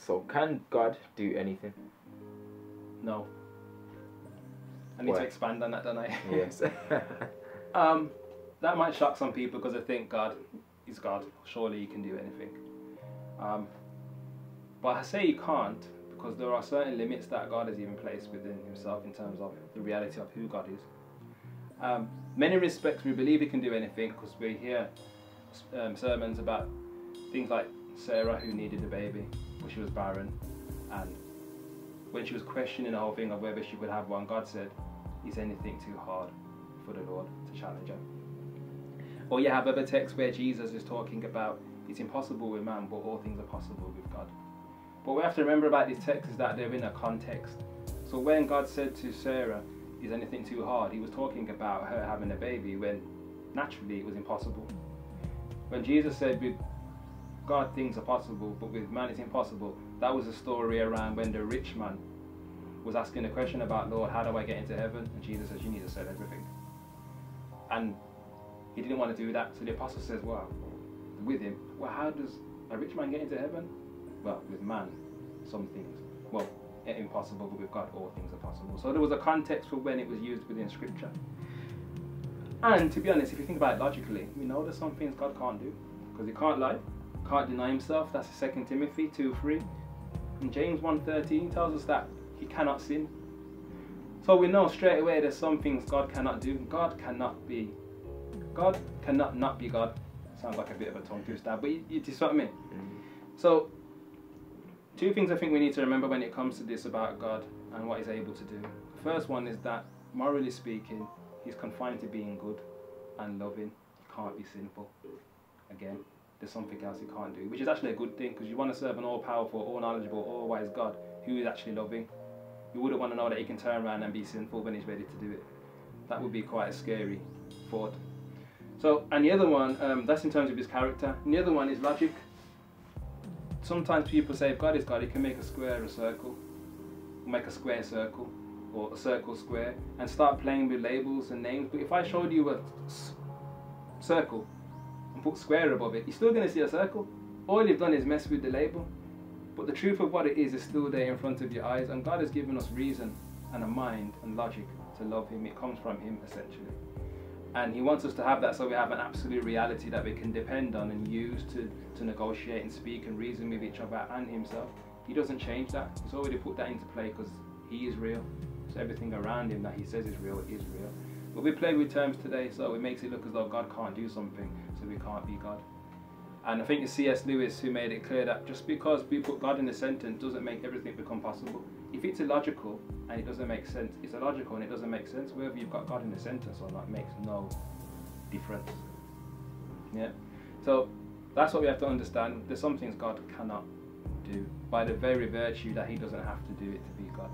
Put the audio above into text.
So can God do anything? No. I need Why? to expand on that, don't I? Yes. That might shock some people because they think God is God. Surely he can do anything. But I say he can't because there are certain limits that God has even placed within himself in terms of the reality of who God is. Many respects we believe he can do anything because we hear sermons about things like Sarah who needed a baby but she was barren, and when she was questioning the whole thing of whether she would have one, God said, is anything too hard for the Lord to challenge her? Or you have other texts where Jesus is talking about it's impossible with man but all things are possible with God. But what we have to remember about these texts is that they're in a context. So when God said to Sarah, is anything too hard? He was talking about her having a baby when naturally it was impossible. When Jesus said with God things are possible but with man it's impossible, that was a story around when the rich man was asking the question about, Lord, how do I get into heaven? And Jesus says, you need to sell everything. And he didn't want to do that. So the apostle says, well, with him, well, how does a rich man get into heaven? Well, with man, some things. Well, impossible, but with God, all things are possible. So there was a context for when it was used within Scripture. And to be honest, if you think about it logically, we know there's some things God can't do. Because he can't lie, can't deny himself. That's 2 Timothy 2:3. And James 1:13 tells us that he cannot sin. So we know straight away there's some things God cannot do. God cannot not be God. Sounds like a bit of a tongue twister, but you see what I mean? So, two things I think we need to remember when it comes to this about God and what he's able to do. The first one is that, morally speaking, he's confined to being good and loving. He can't be sinful. Again, there's something else he can't do, which is actually a good thing, because you want to serve an all-powerful, all-knowledgeable, all-wise God who is actually loving. You wouldn't want to know that he can turn around and be sinful when he's ready to do it. That would be quite a scary thought. So, and the other one, that's in terms of his character. And the other one is logic. Sometimes people say if God is God, he can make a square a circle, make a square circle, or a circle square, and start playing with labels and names. But if I showed you a circle and put square above it, you're still going to see a circle. All you've done is mess with the label. But the truth of what it is still there in front of your eyes, and God has given us reason and a mind and logic to love him. It comes from him, essentially. And he wants us to have that so we have an absolute reality that we can depend on and use to negotiate and speak and reason with each other and himself. He doesn't change that. He's already put that into play because he is real. So everything around him that he says is real is real. But we play with terms today, so it makes it look as though God can't do something, so we can't be God. And I think it's C.S. Lewis who made it clear that just because we put God in a sentence doesn't make everything become possible. If it's illogical and it doesn't make sense, it's illogical and it doesn't make sense, whether you've got God in a sentence or not makes no difference. Yeah. So that's what we have to understand. There's some things God cannot do by the very virtue that he doesn't have to do it to be God.